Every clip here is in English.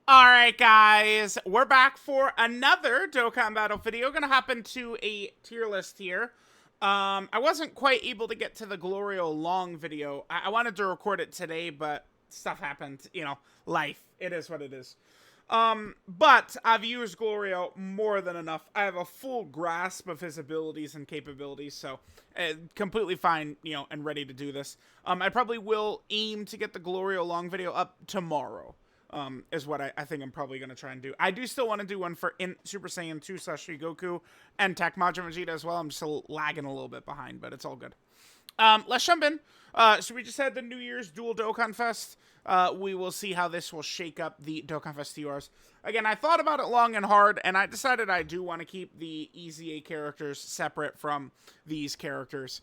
Alright guys, we're back for another Dokkan Battle video. Gonna hop into a tier list here. I wasn't quite able to get to the Glorio long video. I wanted to record it today, but stuff happened. You know, life. It is what it is. But I've used Glorio more than enough. I have a full grasp of his abilities and capabilities, so completely fine, you know, and ready to do this. I probably will aim to get the Glorio long video up tomorrow. Is what I think I'm probably going to try and do. I do still want to do one for Super Saiyan 2 / Goku and Tech Majin Vegeta as well. I'm still lagging a little bit behind, but it's all good. Let's jump in. So we just had the New Year's Dual Dokkan Fest. We will see how this will shake up the DOKKANFEST TURs. Again, I thought about it long and hard, and I decided I do want to keep the EZA characters separate from these characters.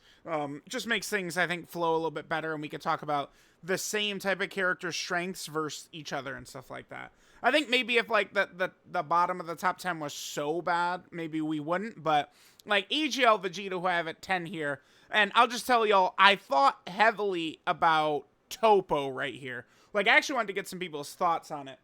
Just makes things, I think, flow a little bit better, and we could talk about the same type of character strengths versus each other and stuff like that. I think maybe if, like, the bottom of the top 10 was so bad, maybe we wouldn't, but, like, AGL Vegeta, who I have at 10 here, and I'll just tell y'all, I thought heavily about Topo right here. Like, I actually wanted to get some people's thoughts on it.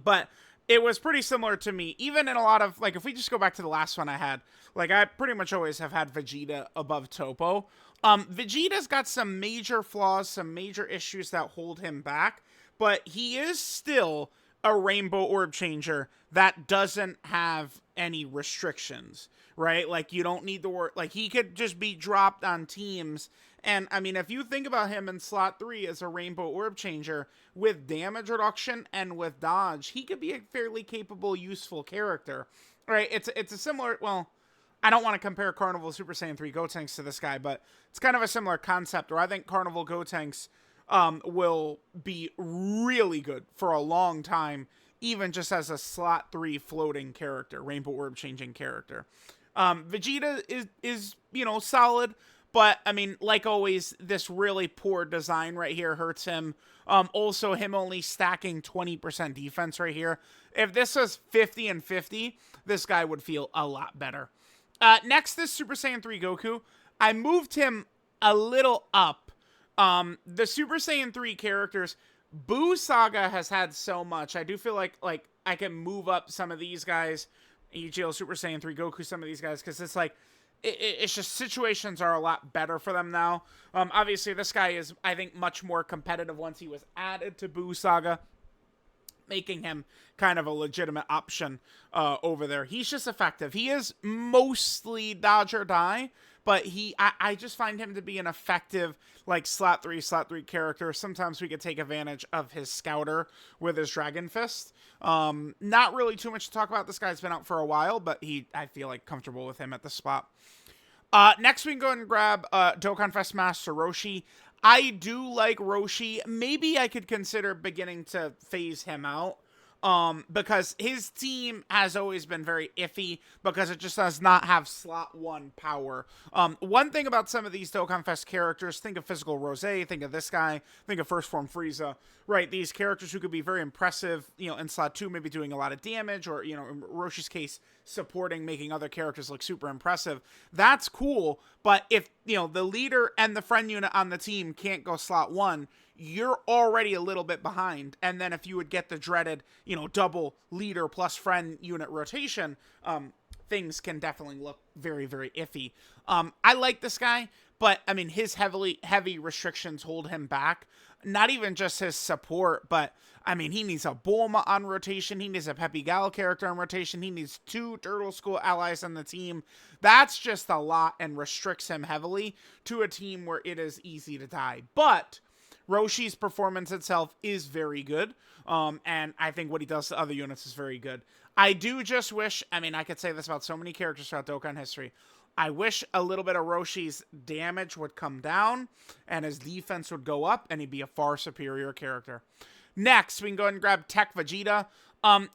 But it was pretty similar to me. Even in a lot of, like, if we just go back to the last one I had, like, I pretty much always have had Vegeta above Topo. Vegeta's got some major flaws, some major issues that hold him back, but he is still a Rainbow Orb Changer that doesn't have any restrictions, right? Like, you don't need the word, like, he could just be dropped on teams. And, I mean, if you think about him in slot 3 as a Rainbow Orb Changer, with damage reduction and with dodge, he could be a fairly capable, useful character, right? It's a similar, well, I don't want to compare Carnival Super Saiyan 3 Gotenks to this guy, but it's kind of a similar concept, where I think Carnival Gotenks will be really good for a long time, even just as a slot 3 floating character, Rainbow Orb changing character. Vegeta is, you know, solid, but, I mean, like always, this really poor design right here hurts him. Also, him only stacking 20% defense right here. If this was 50 and 50, this guy would feel a lot better. Next is Super Saiyan 3 Goku. I moved him a little up. The Super Saiyan 3 characters, Buu Saga has had so much. I do feel like I can move up some of these guys, EGL Super Saiyan 3 Goku, some of these guys, because it's like, it's just situations are a lot better for them now. Obviously, this guy is, I think, much more competitive once he was added to Buu Saga, making him kind of a legitimate option over there. He's just effective. He is mostly dodge or die, but I just find him to be an effective, like, slot 3 character. Sometimes we could take advantage of his Scouter with his Dragon Fist. Not really too much to talk about. This guy's been out for a while, but I feel like comfortable with him at the spot. Next we can go and grab DOKKANFEST Master Roshi. I do like Roshi. Maybe I could consider beginning to phase him out. Because his team has always been very iffy because it just does not have slot 1 power. One thing about some of these DOKKANFEST characters, think of Physical Rose, think of this guy, think of First Form Frieza, right? These characters who could be very impressive, you know, in slot 2, maybe doing a lot of damage, or, you know, in Roshi's case, supporting, making other characters look super impressive. That's cool, but if, you know, the leader and the friend unit on the team can't go slot 1, you're already a little bit behind. And then if you would get the dreaded, you know, double leader plus friend unit rotation, things can definitely look very, very iffy. I like this guy, but, I mean, his heavy restrictions hold him back. Not even just his support, but, I mean, he needs a Bulma on rotation. He needs a Peppy Gal character on rotation. He needs 2 Turtle School allies on the team. That's just a lot and restricts him heavily to a team where it is easy to die. But Roshi's performance itself is very good, and I think what he does to other units is very good. I do just wish, I mean, I could say this about so many characters throughout Dokkan history, I wish a little bit of Roshi's damage would come down, and his defense would go up, and he'd be a far superior character. Next, we can go ahead and grab Tech Vegeta.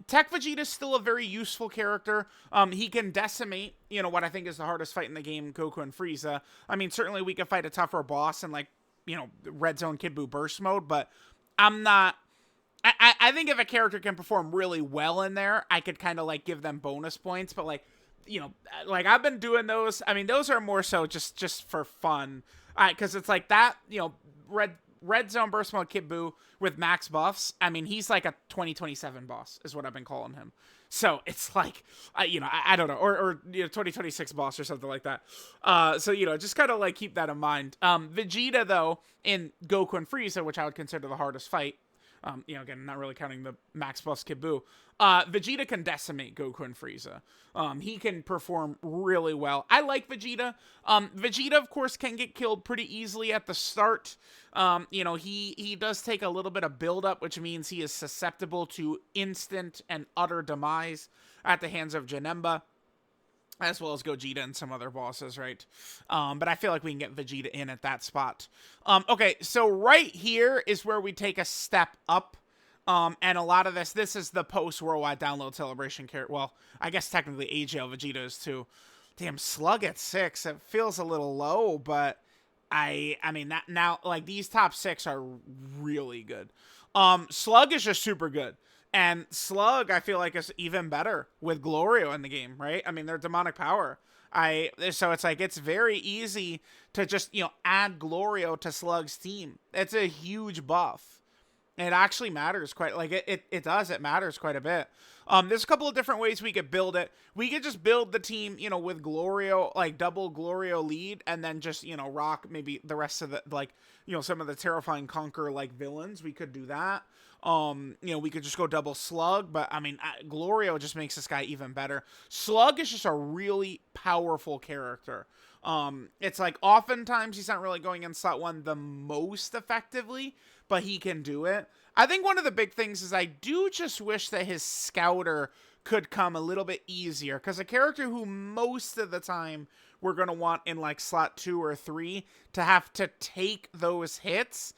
Tech Vegeta is still a very useful character. He can decimate, you know, what I think is the hardest fight in the game, Goku and Frieza. I mean, certainly we could fight a tougher boss in, like, you know, Red Zone Kid Buu burst mode, but I'm not, I think if a character can perform really well in there, I could kind of, like, give them bonus points, but, like, you know, like, I've been doing those, I mean, those are more so just for fun, because it's like that, you know, Red Zone Burst Mode Kid Buu with max buffs, I mean, he's like a 2027 boss, is what I've been calling him. So it's like, I don't know, or 2026 boss or something like that. So, just kind of like keep that in mind. Vegeta, though, in Goku and Frieza, which I would consider the hardest fight, again, not really counting the max buffs Kid Buu, Vegeta can decimate Goku and Frieza. He can perform really well. I like Vegeta. Vegeta, of course, can get killed pretty easily at the start. He does take a little bit of build-up, which means he is susceptible to instant and utter demise at the hands of Janemba, as well as Gogeta and some other bosses, right? But I feel like we can get Vegeta in at that spot. Okay, so right here is where we take a step up. And a lot of this is the post-worldwide download celebration character. Well, I guess technically AGL Vegeta is too. Damn, Slug at 6. It feels a little low, but I mean, that now, like, these top 6 are really good. Slug is just super good. And Slug, I feel like, is even better with Glorio in the game, right? I mean, they're demonic power. So it's like, it's very easy to just, add Glorio to Slug's team. It's a huge buff. It actually matters quite, like, it matters quite a bit. There's a couple of different ways we could build it. We could just build the team, with Glorio, like, double Glorio lead, and then just, rock maybe the rest of the, like, some of the Terrifying Conqueror, like, villains. We could do that. We could just go double Slug, but, I mean, Glorio just makes this guy even better. Slug is just a really powerful character. It's like, oftentimes he's not really going in slot 1 the most effectively, but he can do it. I think one of the big things is I do just wish that his Scouter could come a little bit easier, because a character who most of the time we're going to want in, like, slot 2 or 3 to have to take those hits,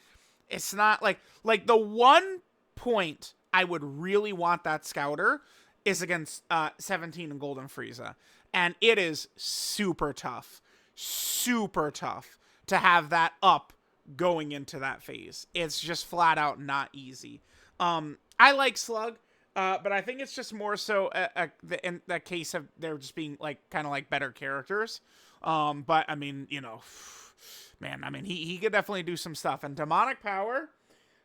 it's not, like the one point I would really want that Scouter is against 17 and Golden Frieza, and it is super tough to have that up going into that phase. It's just flat out not easy. I like Slug, but I think it's just more so in that case of they're just being, like, kind of like better characters. But I mean, man, I mean, he could definitely do some stuff. And Demonic Power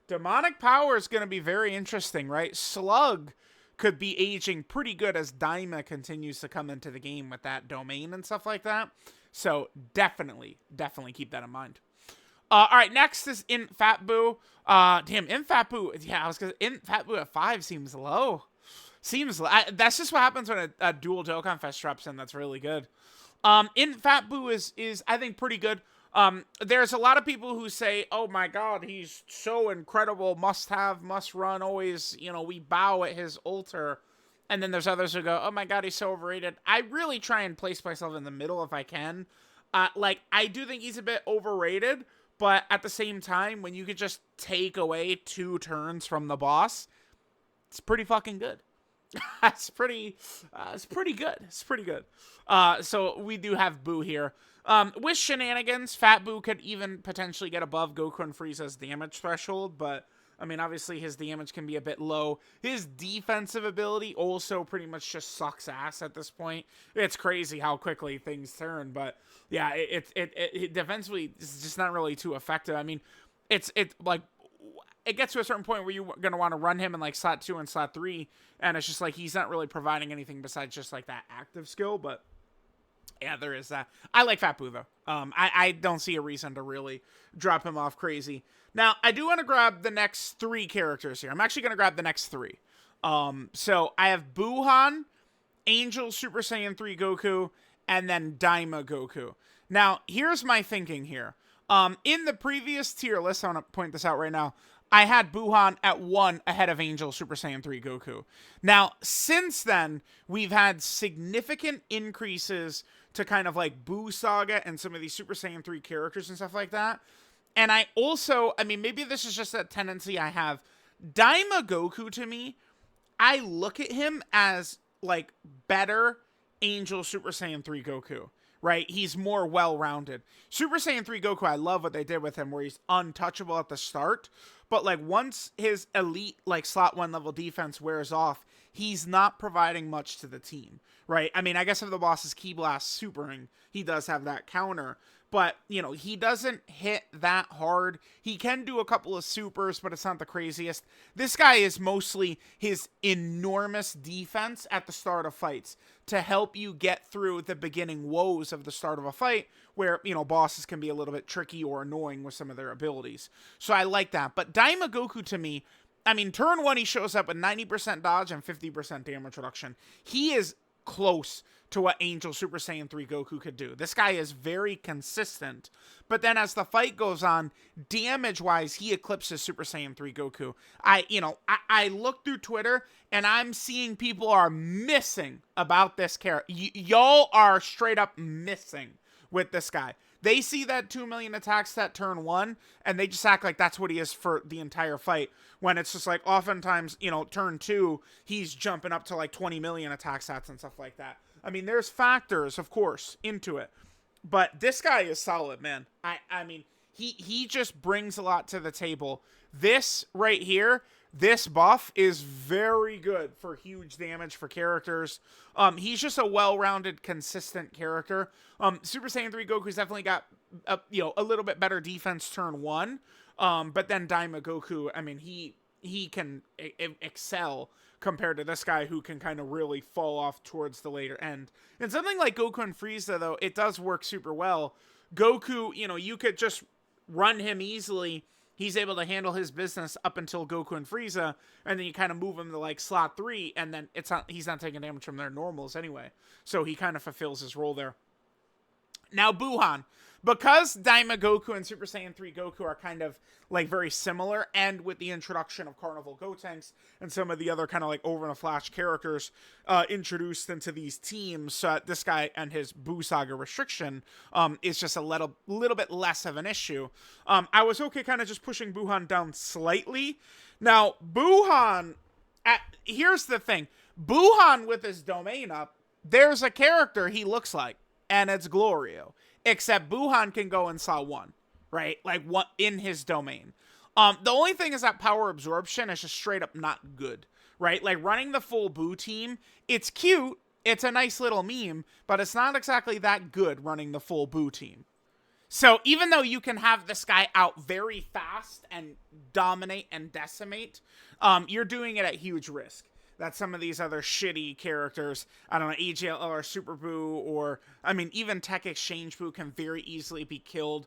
is going to be very interesting, right? Slug could be aging pretty good as Daima continues to come into the game with that domain and stuff like that. So definitely keep that in mind. All right, next is Int Fat Buu. Damn, Int Fat Buu. Yeah, Int Fat Buu at 5 seems low. That's just what happens when a dual Dokkan Fest drops in. That's really good. Int Fat Buu is I think pretty good. There's a lot of people who say, oh my god, he's so incredible, must have, must run, always, we bow at his altar. And then there's others who go, oh my god, he's so overrated. I really try and place myself in the middle if I can. I do think he's a bit overrated, but at the same time, when you could just take away 2 turns from the boss, it's pretty fucking good. It's pretty good. It's pretty good. So we do have Buu here. With shenanigans, Fat Buu could even potentially get above Goku and Frieza's damage threshold, but I mean, obviously his damage can be a bit low. His defensive ability also pretty much just sucks ass at this point. It's crazy how quickly things turn, but yeah, it defensively is just not really too effective. I mean, it's like, it gets to a certain point where you're going to want to run him in, like, slot 2 and slot 3, and it's just like he's not really providing anything besides just, like, that active skill, but yeah, there is that. I like Fat Buu, though. I don't see a reason to really drop him off crazy. Now, I do want to grab the next 3 characters here. I'm actually going to grab the next 3. So I have Buuhan, Angel Super Saiyan 3 Goku, and then Daima Goku. Now, here's my thinking here. In the previous tier list, I want to point this out right now, I had Buuhan at 1 ahead of Angel Super Saiyan 3 Goku. Now, since then, we've had significant increases to kind of like Buu Saga and some of these Super Saiyan 3 characters and stuff like that. And I also, I mean, maybe this is just a tendency I have. Daima Goku, to me, I look at him as, like, better Angel Super Saiyan 3 Goku, right? He's more well-rounded. Super Saiyan 3 Goku, I love what they did with him, where he's untouchable at the start. But, like, once his elite, like, slot 1 level defense wears off, he's not providing much to the team, right? I mean, I guess if the boss is Ki Blast Supering, he does have that counter. but, you know, he doesn't hit that hard. He can do a couple of supers, but it's not the craziest. This guy is mostly his enormous defense at the start of fights to help you get through the beginning woes of the start of a fight where, you know, bosses can be a little bit tricky or annoying with some of their abilities. So I like that. But Daima Goku, to me, I mean, turn 1, he shows up with 90% dodge and 50% damage reduction. He is close to what Angel Super Saiyan 3 Goku could do. This guy is very consistent, but then as the fight goes on, damage-wise, he eclipses Super Saiyan 3 Goku. I look through Twitter, and I'm seeing people are missing about this character. Y'all are straight up missing with this guy. They see that 2 million attack stat turn 1, and they just act like that's what he is for the entire fight, when it's just like, oftentimes, you know, turn 2, he's jumping up to like 20 million attack stats and stuff like that. I mean, there's factors, of course, into it, but this guy is solid, man. I mean, he just brings a lot to the table. This right here, this buff is very good for huge damage for characters. He's just a well-rounded, consistent character. Super Saiyan 3 Goku's definitely got a little bit better defense turn 1. But then Daima Goku, I mean, he can excel compared to this guy who can kind of really fall off towards the later end. And something like Goku and Frieza, though, it does work super well. Goku, you know, you could just run him easily. He's able to handle his business up until Goku and Frieza, and then you kind of move him to like slot 3, and then he's not taking damage from their normals anyway. So he kind of fulfills his role there. Now Buhan, because Daima Goku and Super Saiyan 3 Goku are kind of like very similar, and with the introduction of Carnival Gotenks and some of the other kind of like over in a flash characters introduced into these teams, this guy and his Buu Saga restriction is just a little bit less of an issue. I was okay kind of just pushing Buhan down slightly. Now Buhan, here's the thing, Buhan with his domain up, there's a character he looks like, and it's Glorio. Except Buhan can go in slot 1, right? Like, what in his domain. The only thing is that power absorption is just straight up not good, right? Like, running the full Buu team, it's cute, it's a nice little meme, but it's not exactly that good running the full Buu team. So, even though you can have this guy out very fast and dominate and decimate, you're doing it at huge risk. That some of these other shitty characters, I don't know, AJL or Super Buu, or, I mean, even Tech Exchange Buu can very easily be killed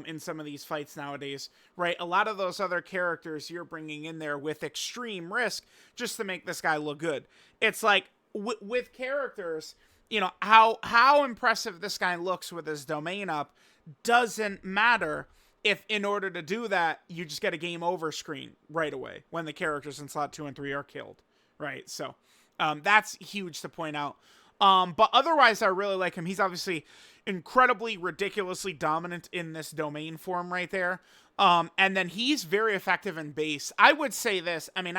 in some of these fights nowadays, right? A lot of those other characters you're bringing in there with extreme risk just to make this guy look good. It's like, with characters, you know, how impressive this guy looks with his domain up doesn't matter if, in order to do that, you just get a game over screen right away when the characters in slot 2 and 3 are killed. Right, so that's huge to point out. But otherwise, I really like him. He's obviously incredibly, ridiculously dominant in this domain form right there. And then he's very effective in base. I would say this. I mean,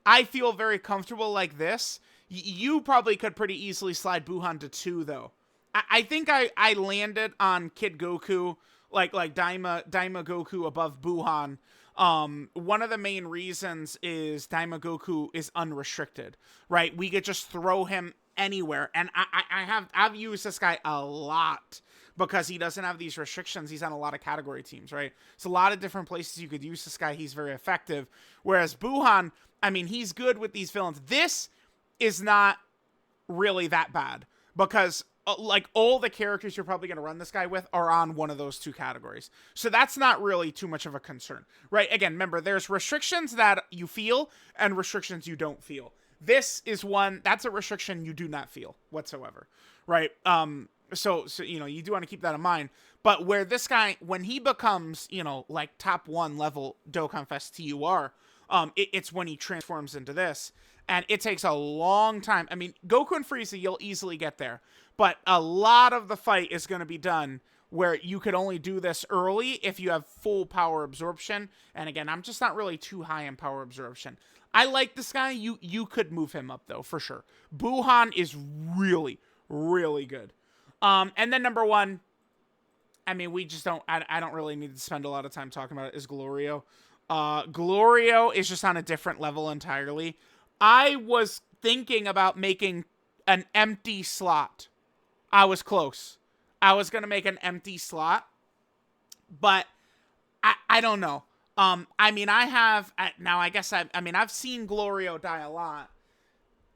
I feel very comfortable like this. You probably could pretty easily slide Buhan to 2, though. I think I landed on Kid Goku, like Daima Goku above Buhan. One of the main reasons is Daima Goku is unrestricted, right? We could just throw him anywhere, and I've used this guy a lot because he doesn't have these restrictions. He's on a lot of category teams, right? It's a lot of different places you could use this guy. He's very effective. Whereas Buhan, I mean, he's good with these villains. This is not really that bad because like all the characters you're probably going to run this guy with are on one of those 2 categories. So that's not really too much of a concern, right? Again, remember, there's restrictions that you feel and restrictions you don't feel. This is one, that's a restriction you do not feel whatsoever, right? So you know, you do want to keep that in mind. But where this guy, when he becomes, you know, like top 1 level DOKKANFEST TUR, it's when he transforms into this. And it takes a long time. I mean, Goku and Frieza, you'll easily get there. But a lot of the fight is going to be done where you could only do this early if you have full power absorption. And again, I'm just not really too high in power absorption. I like this guy. You could move him up, though, for sure. Buhan is really, really good. And then number 1, I mean, we just don't... I don't really need to spend a lot of time talking about it, is Glorio. Glorio is just on a different level entirely. I was thinking about making an empty slot. I was close. I was going to make an empty slot But I don't know. I mean, I have now. I guess I've seen Glorio die a lot.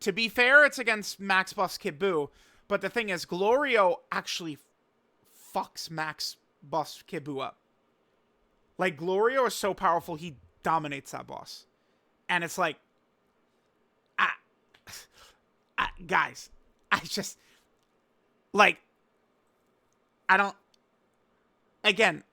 To be fair, it's against Max Buff's Kid Buu, but the thing is, Glorio actually fucks Max Buff's Kid Buu up. Like, Glorio is so powerful, he dominates that boss, and it's like, guys, I just like, I don't. Again,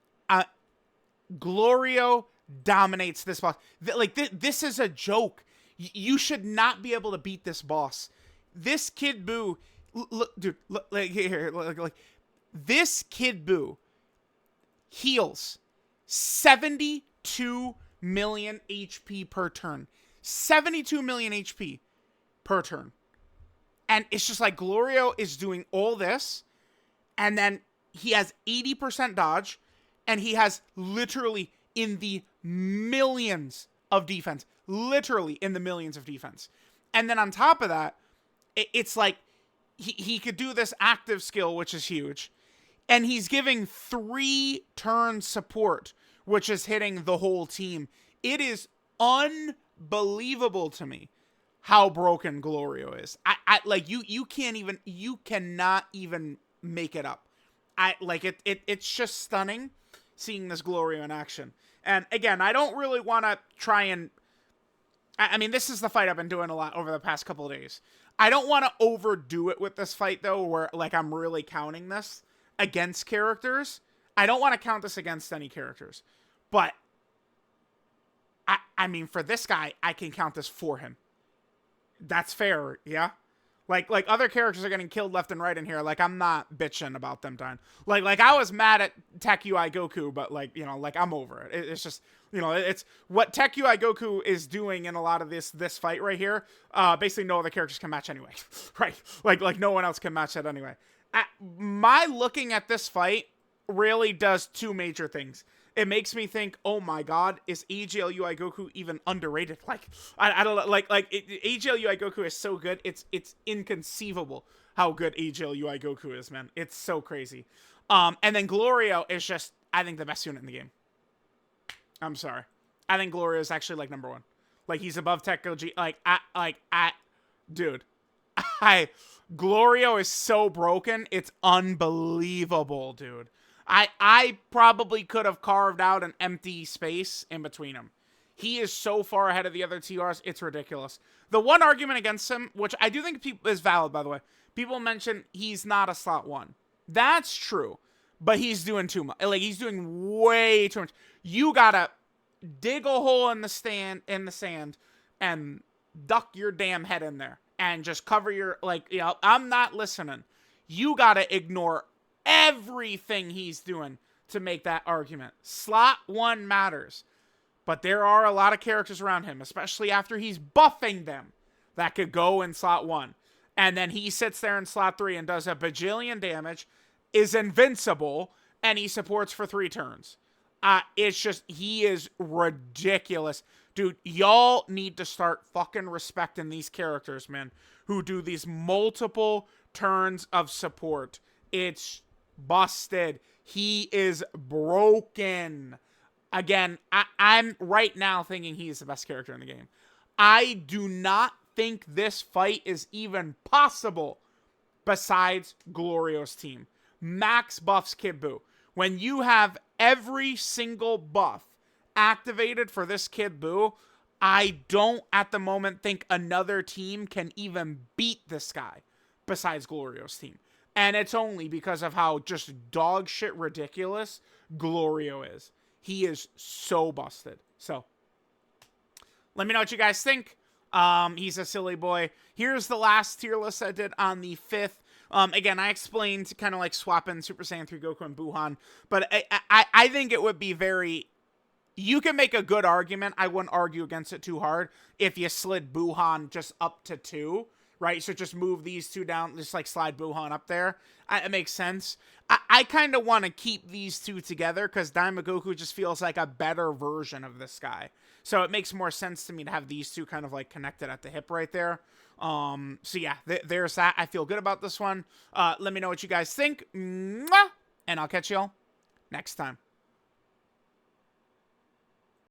Glorio dominates this boss. Like, this is a joke. You should not be able to beat this boss. This Kid Buu, look, dude, look, like, here, like, this Kid Buu heals 72 million HP per turn. 72 million HP per turn. And it's just like, Glorio is doing all this, and then he has 80% dodge, and he has literally in the millions of defense. Literally in the millions of defense. And then on top of that, it's like he could do this active skill, which is huge. And he's giving 3 turn support, which is hitting the whole team. It is unbelievable to me how broken Glorio is. I like, you cannot even make it up. It's just stunning seeing this Glorio in action. And again, I don't really want to try and, I mean, this is the fight I've been doing a lot over the past couple of days. I don't want to overdo it with this fight, though, where, like, I'm really counting this against characters. I don't want to count this against any characters. But, I mean, for this guy, I can count this for him. That's fair, yeah? Like other characters are getting killed left and right in here. Like, I'm not bitching about them dying. Like I was mad at Tech UI Goku, but, like, you know, like, I'm over it. It's just, you know, it's what Tech UI Goku is doing in a lot of this fight right here. Basically, no other characters can match anyway, right? Like no one else can match that anyway. My looking at this fight really does 2 major things. It makes me think, oh my god, is AGL UI Goku even underrated? Like, I don't know, AGL UI Goku is so good, it's inconceivable how good AGL UI Goku is, man. It's so crazy. And then Glorio is just, I think, the best unit in the game. I'm sorry. I think Glorio is actually, like, #1. Like, he's above Tecco G. Dude. Glorio is so broken, it's unbelievable, dude. I probably could have carved out an empty space in between him. He is so far ahead of the other TRs, it's ridiculous. The one argument against him, which I do think is valid, by the way, people mention he's not a slot 1. That's true, but he's doing too much. Like, he's doing way too much. You gotta dig a hole in the sand and duck your damn head in there and just cover your, like, you know, I'm not listening. You gotta ignore everything he's doing to make that argument. Slot 1 matters. But there are a lot of characters around him, especially after he's buffing them, that could go in slot 1. And then he sits there in slot 3 and does a bajillion damage, is invincible, and he supports for 3 turns. It's just, he is ridiculous. Dude, y'all need to start fucking respecting these characters, man, who do these multiple turns of support. It's busted. He is broken. Again, I'm right now thinking he is the best character in the game. I do not think this fight is even possible besides Glorio's team. Max buffs Kid Buu. When you have every single buff activated for this Kid Buu, I don't at the moment think another team can even beat this guy besides Glorio's team. And it's only because of how just dog shit ridiculous Glorio is. He is so busted. So, let me know what you guys think. He's a silly boy. Here's the last tier list I did on the 5th. Again, I explained kind of like swapping Super Saiyan 3 Goku and Buhan. But I think it would be very... You can make a good argument. I wouldn't argue against it too hard if you slid Buhan just up to 2. Right, so just move these 2 down, just like slide Buhan up there. It makes sense. I kind of want to keep these 2 together because Daima just feels like a better version of this guy. So it makes more sense to me to have these 2 kind of like connected at the hip right there. So yeah, there's that. I feel good about this one. Let me know what you guys think. Mwah! And I'll catch y'all next time.